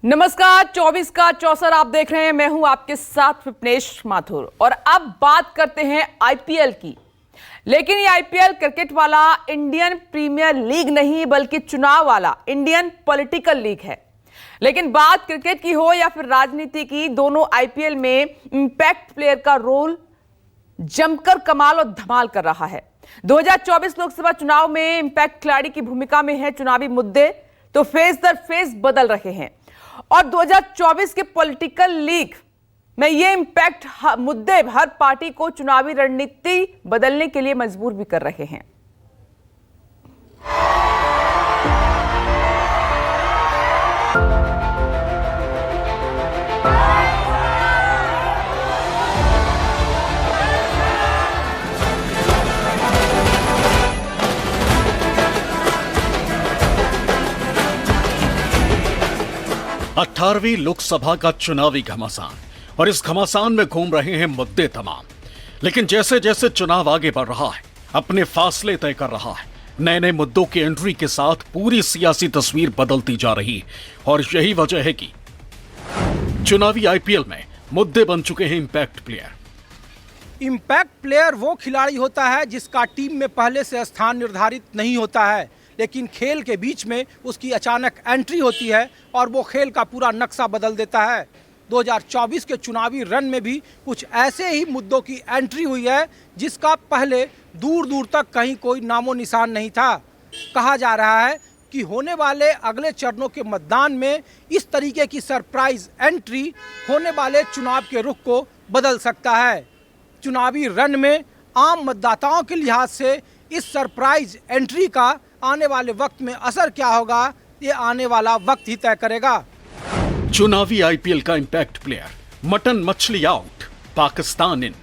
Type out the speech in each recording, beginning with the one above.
नमस्कार, 24 का चौसर आप देख रहे हैं। मैं हूं आपके साथ विपनेश माथुर और अब बात करते हैं आईपीएल की। लेकिन ये आईपीएल क्रिकेट वाला इंडियन प्रीमियर लीग नहीं बल्कि चुनाव वाला इंडियन पॉलिटिकल लीग है। लेकिन बात क्रिकेट की हो या फिर राजनीति की, दोनों आईपीएल में इंपैक्ट प्लेयर का रोल जमकर कमाल और धमाल कर रहा है। 2024 लोकसभा चुनाव में इंपैक्ट खिलाड़ी की भूमिका में है। चुनावी मुद्दे तो फेस दर फेस बदल रहे हैं और 2024 के पॉलिटिकल लीग में ये इंपैक्ट मुद्दे हर पार्टी को चुनावी रणनीति बदलने के लिए मजबूर भी कर रहे हैं। 18वीं लोकसभा का चुनावी घमासान, और इस घमासान में घूम रहे हैं मुद्दे तमाम। लेकिन जैसे जैसे चुनाव आगे बढ़ रहा है, अपने फासले तय कर रहा है, नए नए मुद्दों की एंट्री के साथ पूरी सियासी तस्वीर बदलती जा रही है। और यही वजह है कि चुनावी आईपीएल में मुद्दे बन चुके हैं इंपैक्ट प्लेयर। इम्पैक्ट प्लेयर वो खिलाड़ी होता है जिसका टीम में पहले से स्थान निर्धारित नहीं होता है, लेकिन खेल के बीच में उसकी अचानक एंट्री होती है और वो खेल का पूरा नक्शा बदल देता है। 2024 के चुनावी रन में भी कुछ ऐसे ही मुद्दों की एंट्री हुई है जिसका पहले दूर दूर तक कहीं कोई नामो निशान नहीं था। कहा जा रहा है कि होने वाले अगले चरणों के मतदान में इस तरीके की सरप्राइज एंट्री होने वाले चुनाव के रुख को बदल सकता है। चुनावी रन में आम मतदाताओं के लिहाज से इस सरप्राइज एंट्री का आने वाले वक्त में असर क्या होगा, ये आने वाला वक्त ही तय करेगा। चुनावी आईपीएल का इंपैक्ट प्लेयर, मटन मछली आउट, पाकिस्तान इन।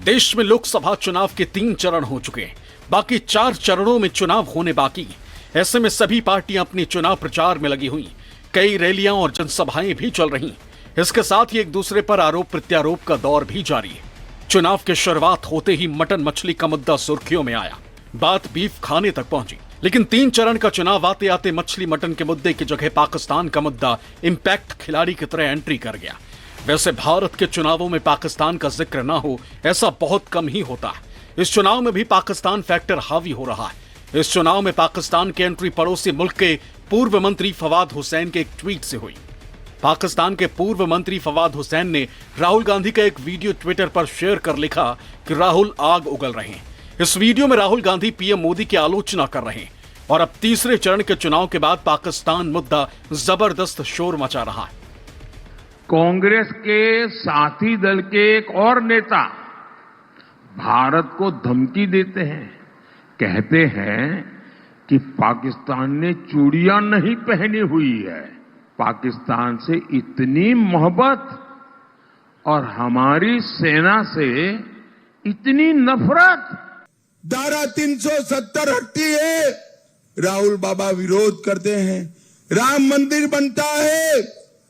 देश में लोकसभा चुनाव के 3 चरण हो चुके हैं, बाकी 4 चरणों में चुनाव होने बाकी। ऐसे में सभी पार्टियां अपनी चुनाव प्रचार में लगी हुई, कई रैलियां और जनसभाएं भी चल रही। इसके साथ ही एक दूसरे पर आरोप प्रत्यारोप का दौर भी जारी है। चुनाव की शुरुआत होते ही मटन मछली का मुद्दा सुर्खियों में आया, बात बीफ खाने तक पहुंची। लेकिन 3 चरण का चुनाव आते आते मछली मटन के मुद्दे की जगह पाकिस्तान का मुद्दा इंपैक्ट खिलाड़ी की तरह एंट्री कर गया। वैसे भारत के चुनावों में पाकिस्तान का जिक्र ना हो, ऐसा बहुत कम ही होता है। इस चुनाव में भी पाकिस्तान फैक्टर हावी हो रहा है। इस चुनाव में पाकिस्तान की एंट्री पड़ोसी मुल्क के पूर्व मंत्री फवाद हुसैन के एक ट्वीट से हुई। पाकिस्तान के पूर्व मंत्री फवाद हुसैन ने राहुल गांधी का एक वीडियो ट्विटर पर शेयर कर लिखा कि राहुल आग उगल रहे हैं। इस वीडियो में राहुल गांधी पीएम मोदी की आलोचना कर रहे हैं और अब तीसरे चरण के चुनाव के बाद पाकिस्तान मुद्दा जबरदस्त शोर मचा रहा है। कांग्रेस के साथी दल के एक और नेता भारत को धमकी देते हैं, कहते हैं कि पाकिस्तान ने चूड़ियां नहीं पहनी हुई है। पाकिस्तान से इतनी मोहब्बत और हमारी सेना से इतनी नफरत। धारा 370 हटती है, राहुल बाबा विरोध करते हैं। राम मंदिर बनता है,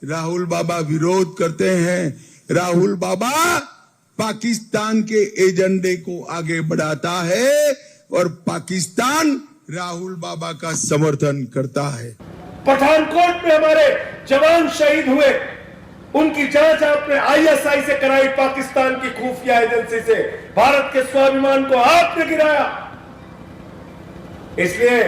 राहुल बाबा विरोध करते हैं। राहुल बाबा पाकिस्तान के एजेंडे को आगे बढ़ाता है और पाकिस्तान राहुल बाबा का समर्थन करता है। पठानकोट में हमारे जवान शहीद हुए, उनकी जांच आपने आईएसआई से कराई, पाकिस्तान की खुफिया एजेंसी से। भारत के स्वाभिमान को आपने गिराया। इसलिए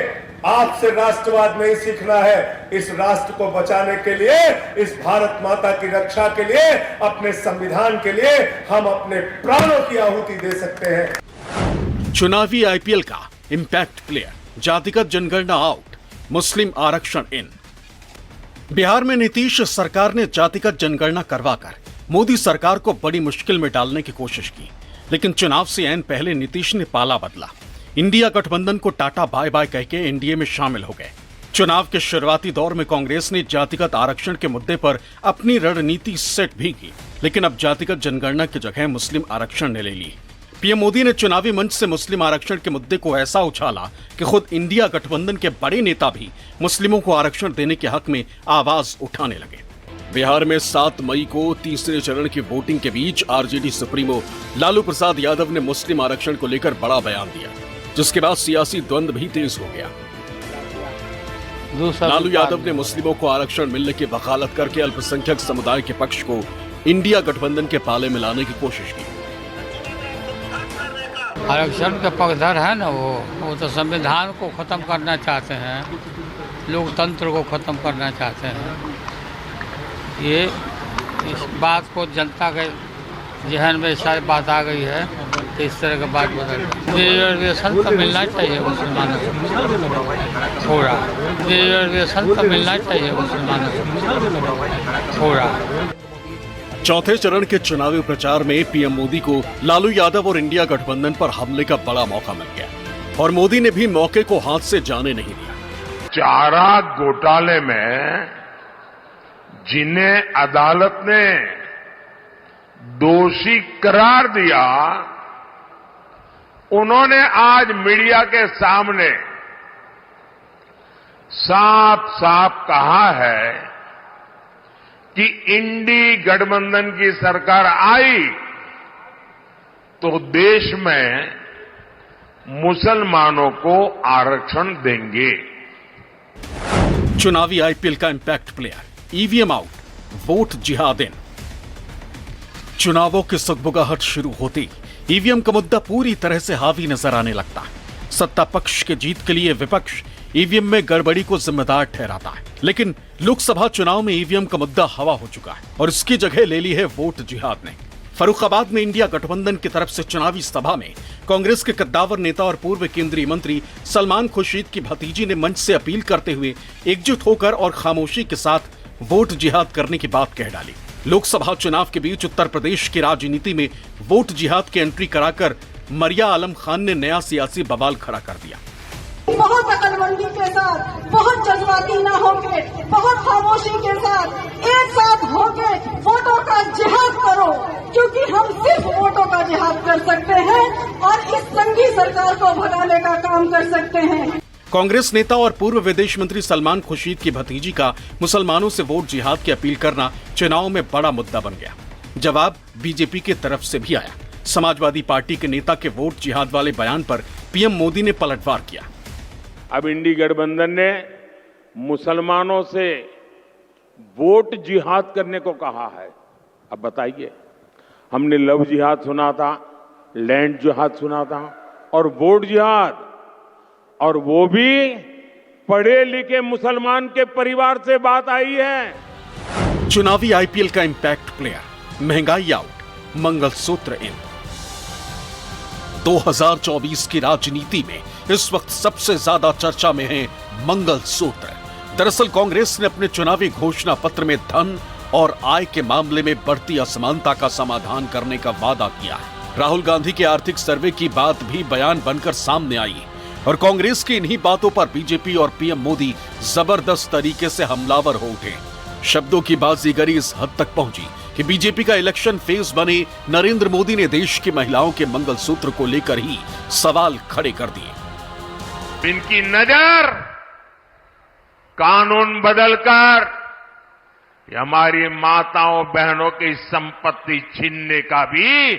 आपसे राष्ट्रवाद नहीं सीखना है। इस राष्ट्र को बचाने के लिए, इस भारत माता की रक्षा के लिए, अपने संविधान के लिए हम अपने प्राणों की आहुति दे सकते हैं। चुनावी आईपीएल का इंपैक्ट प्लेयर, जातिगत जनगणना आउट, मुस्लिम आरक्षण इन। बिहार में नीतीश सरकार ने जातिगत जनगणना करवाकर मोदी सरकार को बड़ी मुश्किल में डालने की कोशिश की, लेकिन चुनाव से ऐन पहले नीतीश ने पाला बदला। इंडिया गठबंधन को टाटा बाय बाय कहके एनडीए में शामिल हो गए। चुनाव के शुरुआती दौर में कांग्रेस ने जातिगत आरक्षण के मुद्दे पर अपनी रणनीति सेट भी की, लेकिन अब जातिगत जनगणना की जगह मुस्लिम आरक्षण ने ले ली। पीएम मोदी ने चुनावी मंच से मुस्लिम आरक्षण के मुद्दे को ऐसा उछाला कि खुद इंडिया गठबंधन के बड़े नेता भी मुस्लिमों को आरक्षण देने के हक में आवाज उठाने लगे। बिहार में 7 मई को तीसरे चरण की वोटिंग के बीच आरजेडी सुप्रीमो लालू प्रसाद यादव ने मुस्लिम आरक्षण को लेकर बड़ा बयान दिया, जिसके बाद सियासी द्वंद्व भी तेज हो गया। लालू यादव ने मुस्लिमों को आरक्षण मिलने की वकालत करके अल्पसंख्यक समुदाय के पक्ष को इंडिया गठबंधन के पाले में लाने की कोशिश की। आरक्षण के पक्षधर है ना, वो तो संविधान को खत्म करना चाहते हैं, लोकतंत्र को खत्म करना चाहते हैं। ये इस बात को जनता के जहन में सारी बात आ गई है, तो इस तरह की बात बदल रिजर्वेशन तो मिलना चाहिए मुसलमानों को थोड़ा, रिजर्वेशन तो मिलना चाहिए मुसलमानों को थोड़ा। चौथे चरण के चुनावी प्रचार में पीएम मोदी को लालू यादव और इंडिया गठबंधन पर हमले का बड़ा मौका मिल गया और मोदी ने भी मौके को हाथ से जाने नहीं दिया। चारा घोटाले में जिन्हें अदालत ने दोषी करार दिया, उन्होंने आज मीडिया के सामने साफ साफ कहा है कि इंडी गठबंधन की सरकार आई तो देश में मुसलमानों को आरक्षण देंगे। चुनावी आईपीएल का impact player, EVM out, vote जिहाद इन। चुनावों की सुगबुगाहट शुरू होती ईवीएम का मुद्दा पूरी तरह से हावी नजर आने लगता है। सत्ता पक्ष के जीत के लिए विपक्ष ईवीएम में गड़बड़ी को जिम्मेदार ठहराता है, लेकिन लोकसभा चुनाव में ईवीएम का मुद्दा हवा हो चुका है और इसकी जगह ले ली है वोट जिहाद ने। फर्रुखाबाद में इंडिया गठबंधन की तरफ से चुनावी सभा में कांग्रेस के कद्दावर नेता और पूर्व केंद्रीय मंत्री सलमान खुर्शीद की भतीजी ने मंच से अपील करते हुए एकजुट होकर और खामोशी के साथ वोट जिहाद करने की बात कह डाली। लोकसभा चुनाव के बीच उत्तर प्रदेश की राजनीति में वोट जिहाद की एंट्री कराकर मरिया आलम खान ने नया सियासी बवाल खड़ा कर दिया। बहुत अकलमंदी के साथ, बहुत जज्बाती ना होके, बहुत खामोशी के साथ एक साथ होके वोटों का जिहाद करो, क्योंकि हम सिर्फ वोटों का जिहाद कर सकते हैं और इस संघी सरकार को भगाने का काम कर सकते हैं। कांग्रेस नेता और पूर्व विदेश मंत्री सलमान खुर्शीद की भतीजी का मुसलमानों से वोट जिहाद की अपील करना चुनाव में बड़ा मुद्दा बन गया। जवाब बीजेपी की तरफ से भी आया। समाजवादी पार्टी के नेता के वोट जिहाद वाले बयान पर पीएम मोदी ने पलटवार किया। अब इंडी गठबंधन ने मुसलमानों से वोट जिहाद करने को कहा है। अब बताइए, हमने लव जिहाद सुना था, लैंड जिहाद सुना था और वोट जिहाद, और वो भी पढ़े लिखे मुसलमान के परिवार से बात आई है। चुनावी आईपीएल का इंपैक्ट प्लेयर, महंगाई आउट, मंगलसूत्र इन। 2024 की राजनीति में इस वक्त सबसे ज्यादा चर्चा में है मंगलसूत्र। दरअसल कांग्रेस ने अपने चुनावी घोषणा पत्र में धन और आय के मामले में बढ़ती असमानता का समाधान करने का वादा किया है। राहुल गांधी के आर्थिक सर्वे की बात भी बयान बनकर सामने आई और कांग्रेस की इन्हीं बातों पर बीजेपी और पीएम मोदी जबरदस्त तरीके से हमलावर हो उठे। शब्दों की बाजीगरी इस हद तक पहुंची कि बीजेपी का इलेक्शन फेज बने नरेंद्र मोदी ने देश की महिलाओं के मंगलसूत्र को लेकर ही सवाल खड़े कर दिए। इनकी नजर कानून बदलकर हमारी माताओं बहनों की संपत्ति छीनने का भी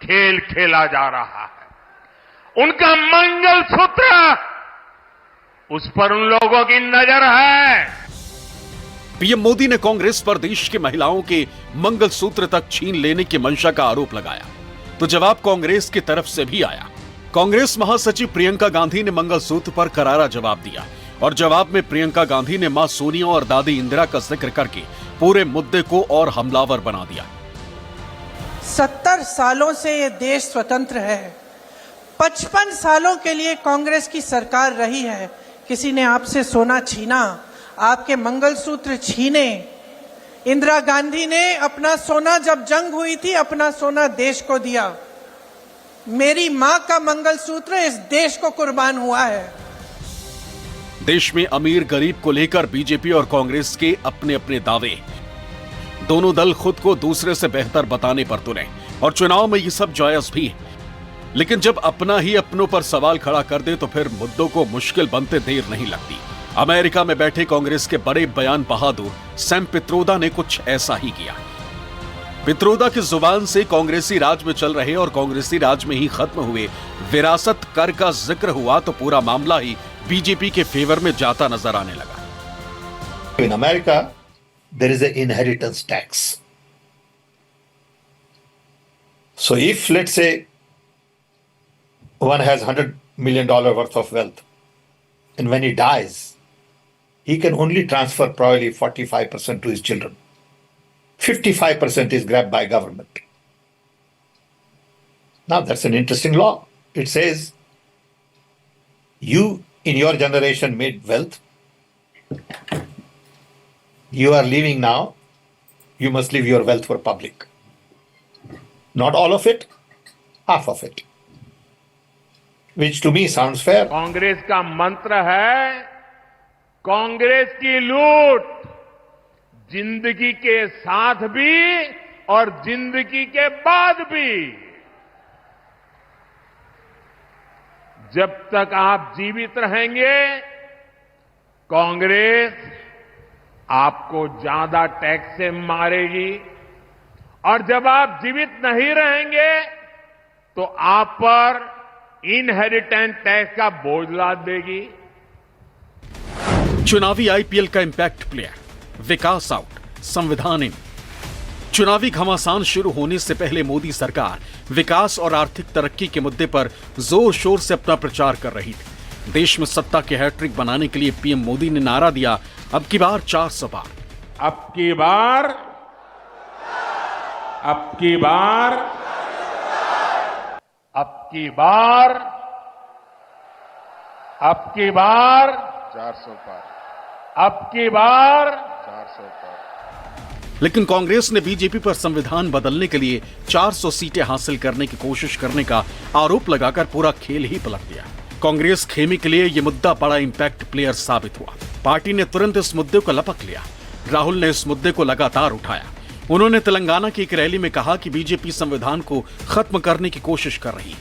खेल खेला जा रहा है। उनका मंगलसूत्र, उस पर उन लोगों की नजर है। पीएम मोदी ने कांग्रेस पर देश की महिलाओं के मंगलसूत्र तक छीन लेने की मंशा का आरोप लगाया, तो जवाब कांग्रेस की तरफ से भी आया। कांग्रेस महासचिव प्रियंका गांधी ने मंगलसूत्र पर करारा जवाब दिया और जवाब में प्रियंका गांधी ने मां सोनिया और दादी इंदिरा का जिक्र करके पूरे मुद्दे को और हमलावर बना दिया। 70 सालों से ये देश स्वतंत्र है, 55 सालों के लिए कांग्रेस की सरकार रही है। किसी ने आपसे सोना छीना, आपके मंगलसूत्र छीने। इंदिरा गांधी ने अपना सोना, जब जंग हुई थी, अपना सोना देश को दिया। मेरी मां का मंगलसूत्र इस देश को कुर्बान हुआ है। देश में अमीर गरीब को लेकर बीजेपी और कांग्रेस के अपने अपने दावे। दोनों दल खुद को दूसरे से बेहतर बताने पर तुले और चुनाव में ये सब जायज भी है, लेकिन जब अपना ही अपनों पर सवाल खड़ा कर दे तो फिर मुद्दों को मुश्किल बनते देर नहीं लगती। अमेरिका में बैठे कांग्रेस के बड़े बयान बहादुर सैम पित्रोदा ने कुछ ऐसा ही किया। पित्रोदा की जुबान से कांग्रेसी राज में चल रहे और कांग्रेसी राज में ही खत्म हुए विरासत कर का जिक्र हुआ तो पूरा मामला ही बीजेपी के फेवर में जाता नजर आने लगा। In America, there is an inheritance tax. So if, let's say, one has $100 million worth of wealth, and when he dies, he can only transfer probably 45% to his children. 55% is grabbed by government. Now that's an interesting law. It says, you in your generation made wealth. You are leaving now. You must leave your wealth for public. Not all of it, half of it. Which to me sounds fair. Congress का मंत्र है, कांग्रेस की लूट जिंदगी के साथ भी और जिंदगी के बाद भी। जब तक आप जीवित रहेंगे, कांग्रेस आपको ज्यादा टैक्स से मारेगी, और जब आप जीवित नहीं रहेंगे तो आप पर इनहेरिटेंस टैक्स का बोझ लाद देगी। चुनावी आईपीएल का इंपैक्ट प्लेयर, विकास आउट, संविधान इन। चुनावी घमासान शुरू होने से पहले मोदी सरकार विकास और आर्थिक तरक्की के मुद्दे पर जोर शोर से अपना प्रचार कर रही थी। देश में सत्ता के हैट्रिक बनाने के लिए पीएम मोदी ने नारा दिया, अब की बार 400 पार। अब की बार, अब की बार, अब की बार, अब की बार 400 पार, अब की बार 400 पार। लेकिन कांग्रेस ने बीजेपी पर संविधान बदलने के लिए 400 सीटें हासिल करने की कोशिश करने का आरोप लगाकर पूरा खेल ही पलट दिया। कांग्रेस खेमे के लिए यह मुद्दा बड़ा इंपैक्ट प्लेयर साबित हुआ। पार्टी ने तुरंत इस मुद्दे को लपक लिया। राहुल ने इस मुद्दे को लगातार उठाया। उन्होंने तेलंगाना की एक रैली में कहा कि बीजेपी संविधान को खत्म करने की कोशिश कर रही है।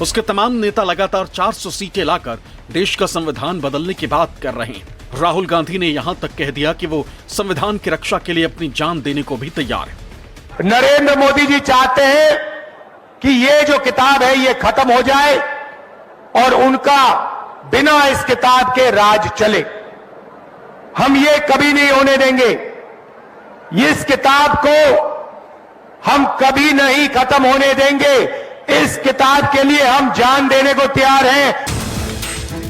उसके तमाम नेता लगातार 400 सीटें लाकर देश का संविधान बदलने की बात कर रहे हैं। राहुल गांधी ने यहां तक कह दिया कि वो संविधान की रक्षा के लिए अपनी जान देने को भी तैयार है। नरेंद्र मोदी जी चाहते हैं कि ये जो किताब है ये खत्म हो जाए और उनका बिना इस किताब के राज चले। हम ये कभी नहीं होने देंगे। इस किताब को हम कभी नहीं खत्म होने देंगे। इस किताब के लिए हम जान देने को तैयार हैं।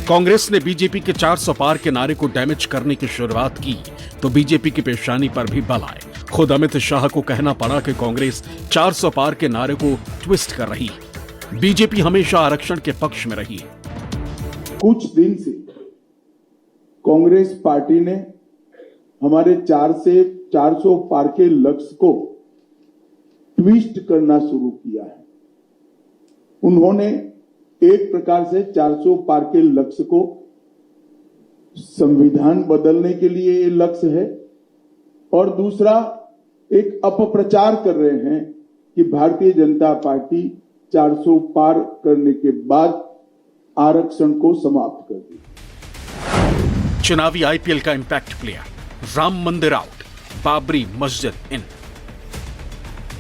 कांग्रेस ने बीजेपी के 400 पार के नारे को डैमेज करने की शुरुआत की तो बीजेपी की पेशानी पर भी बल आए। खुद अमित शाह को कहना पड़ा कि कांग्रेस 400 पार के नारे को ट्विस्ट कर रही है। बीजेपी हमेशा आरक्षण के पक्ष में रही है। कुछ दिन से कांग्रेस पार्टी ने हमारे 400 पार के लक्ष्य को ट्विस्ट करना शुरू किया है। उन्होंने एक प्रकार से 400 पार के लक्ष्य को संविधान बदलने के लिए ये लक्ष्य है और दूसरा एक अपप्रचार कर रहे हैं कि भारतीय जनता पार्टी 400 पार करने के बाद आरक्षण को समाप्त कर दी। चुनावी आईपीएल का इंपैक्ट प्लेयर, राम मंदिर आउट, बाबरी मस्जिद इन।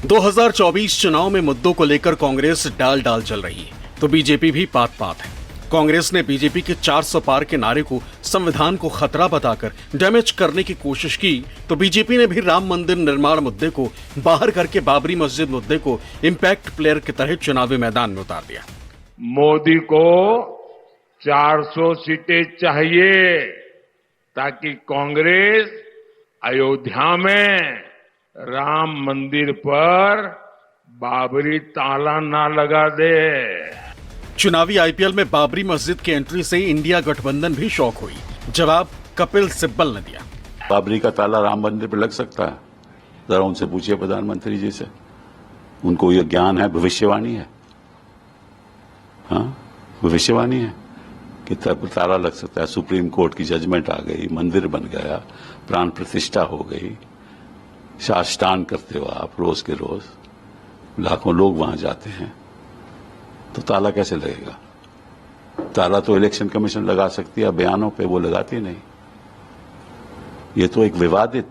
2024 चुनाव में मुद्दों को लेकर कांग्रेस डाल डाल चल रही है तो बीजेपी भी पात पात है। कांग्रेस ने बीजेपी के 400 पार के नारे को संविधान को खतरा बताकर डैमेज करने की कोशिश की तो बीजेपी ने भी राम मंदिर निर्माण मुद्दे को बाहर करके बाबरी मस्जिद मुद्दे को इंपैक्ट प्लेयर की तरह चुनावी मैदान में उतार दिया। मोदी को 400 सीटें चाहिए ताकि कांग्रेस अयोध्या में राम मंदिर पर बाबरी ताला ना लगा दे। चुनावी आईपीएल में बाबरी मस्जिद की एंट्री से इंडिया गठबंधन भी शॉक हुई। जवाब कपिल सिब्बल ने दिया। बाबरी का ताला राम मंदिर पर लग सकता है? जरा उनसे पूछिए प्रधानमंत्री जी से, उनको ये ज्ञान है, भविष्यवाणी है। हाँ, भविष्यवाणी है कि ताला लग सकता है। सुप्रीम कोर्ट की जजमेंट आ गई, मंदिर बन गया, प्राण प्रतिष्ठा हो गई, साष्टांग करते हो आप रोज के रोज, लाखों लोग वहां जाते हैं, तो ताला कैसे लगेगा? ताला तो इलेक्शन कमीशन लगा सकती है, बयानों पे वो लगाती नहीं। ये तो एक विवादित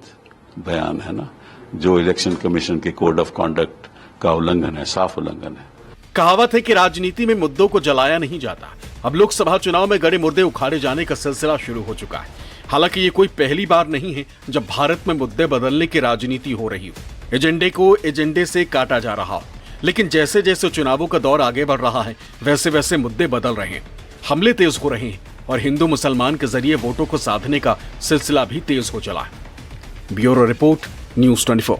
बयान है ना, जो इलेक्शन कमीशन के कोड ऑफ कॉन्डक्ट का उल्लंघन है, साफ उल्लंघन है। कहावत है कि राजनीति में मुद्दों को जलाया नहीं जाता। अब लोकसभा चुनाव में गड़े मुद्दे उखाड़े जाने का सिलसिला शुरू हो चुका है। हालांकि ये कोई पहली बार नहीं है जब भारत में मुद्दे बदलने की राजनीति हो रही हो, एजेंडे को एजेंडे से काटा जा रहा हो। लेकिन जैसे जैसे चुनावों का दौर आगे बढ़ रहा है, वैसे वैसे मुद्दे बदल रहे हैं, हमले तेज हो रहे हैं और हिंदू मुसलमान के जरिए वोटों को साधने का सिलसिला भी तेज हो चला है। Bureau report, news 24।